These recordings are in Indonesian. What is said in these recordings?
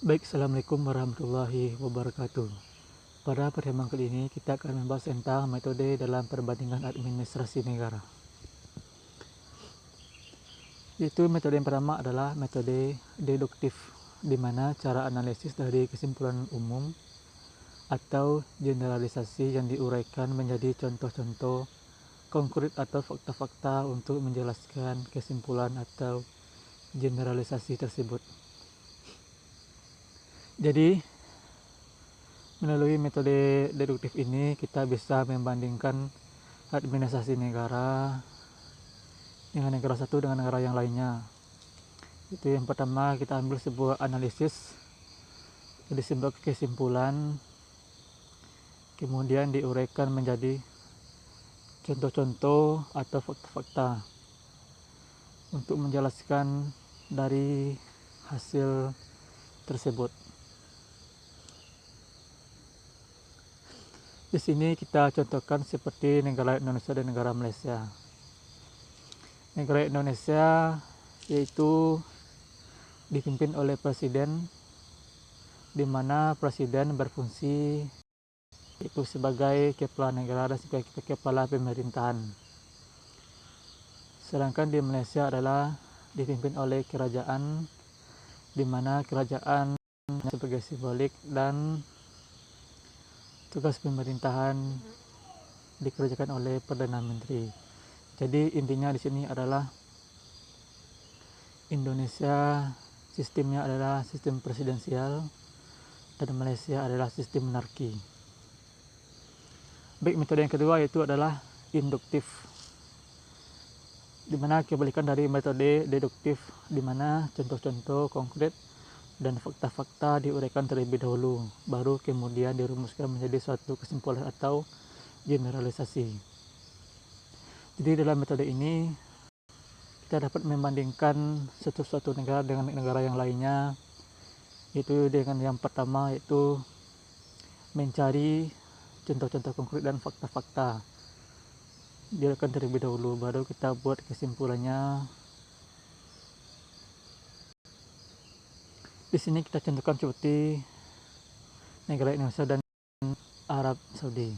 Baik, Assalamualaikum warahmatullahi wabarakatuh. Pada pertemuan kali ini kita akan membahas tentang metode dalam perbandingan administrasi negara. Itu metode yang pertama adalah metode deduktif, di mana cara analisis dari kesimpulan umum atau generalisasi yang diuraikan menjadi contoh-contoh konkret atau fakta-fakta untuk menjelaskan kesimpulan atau generalisasi tersebut. Jadi, melalui metode deduktif ini kita bisa membandingkan administrasi negara dengan negara satu dengan negara yang lainnya. Itu yang pertama, kita ambil sebuah analisis, jadi sebuah kesimpulan, kemudian diuraikan menjadi contoh-contoh atau fakta-fakta untuk menjelaskan dari hasil tersebut. Di sini kita contohkan seperti negara Indonesia dan negara Malaysia. Negara Indonesia yaitu dipimpin oleh presiden, di mana presiden berfungsi itu sebagai kepala negara dan sebagai kepala pemerintahan. Sedangkan di Malaysia adalah dipimpin oleh kerajaan, di mana kerajaan sebagai simbolik dan tugas pemerintahan dikerjakan oleh Perdana Menteri. Jadi intinya di sini adalah Indonesia sistemnya adalah sistem presidensial dan Malaysia adalah sistem monarki. Baik, metode yang kedua yaitu adalah induktif, di mana kebalikan dari metode deduktif, di mana contoh-contoh konkret dan fakta-fakta diuraikan terlebih dahulu, baru kemudian dirumuskan menjadi suatu kesimpulan atau generalisasi. Jadi dalam metode ini kita dapat membandingkan suatu negara dengan negara yang lainnya, yaitu dengan yang pertama yaitu mencari contoh-contoh konkret dan fakta-fakta diuraikan terlebih dahulu, baru kita buat kesimpulannya. Di sini kita contohkan seperti negara Indonesia dan Arab Saudi.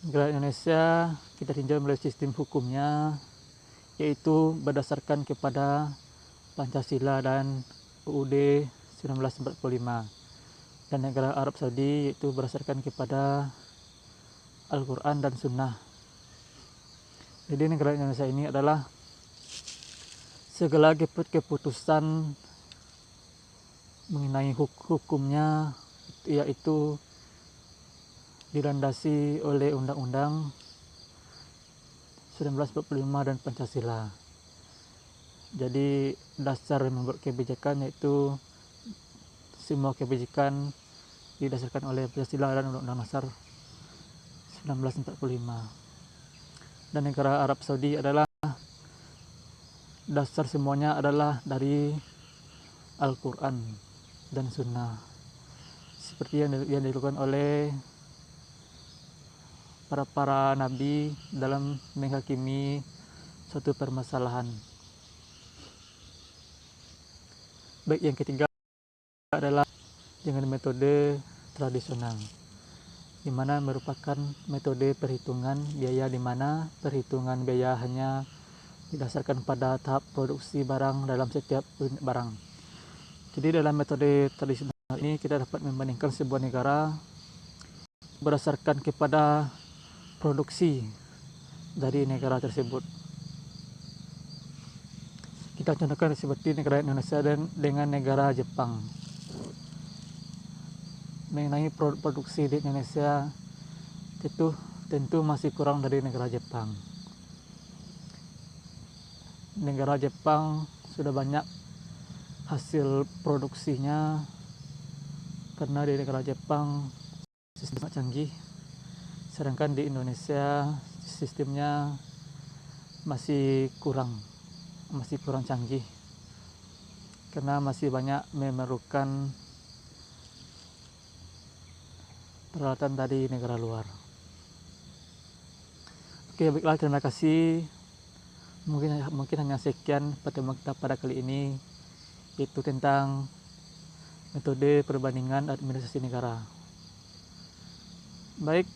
Negara Indonesia kita tinjau melalui sistem hukumnya, yaitu berdasarkan kepada Pancasila dan UUD 1945. Dan negara Arab Saudi yaitu berdasarkan kepada Al-Quran dan Sunnah. Jadi negara Indonesia ini adalah segala keputusan mengenai hukumnya yaitu dilandasi oleh Undang-Undang 1945 dan Pancasila. Jadi dasar membuat kebijakan yaitu semua kebijakan didasarkan oleh Pancasila dan Undang-Undang Dasar 1945. Dan negara Arab Saudi adalah dasar semuanya adalah dari Al-Quran dan Sunnah, seperti yang dilakukan oleh para nabi dalam menghakimi suatu permasalahan. Baik, yang ketiga adalah dengan metode tradisional, di mana merupakan metode perhitungan biaya, di mana perhitungan biaya hanya didasarkan pada tahap produksi barang dalam setiap unit barang. Jadi dalam metode tradisional ini kita dapat membandingkan sebuah negara berdasarkan kepada produksi dari negara tersebut. Kita contohkan seperti negara Indonesia dan dengan negara Jepang. Mengenai produksi di Indonesia itu tentu masih kurang dari negara Jepang. Negara Jepang sudah banyak hasil produksinya, karena di negara Jepang sistemnya canggih, sedangkan di Indonesia sistemnya masih kurang canggih, karena masih banyak memerlukan peralatan dari negara luar. Oke, baiklah, terima kasih. Mungkin hanya sekian pertemuan kita pada kali ini, itu tentang metode perbandingan administrasi negara. Baik,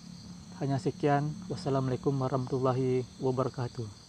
hanya sekian. Wassalamualaikum warahmatullahi wabarakatuh.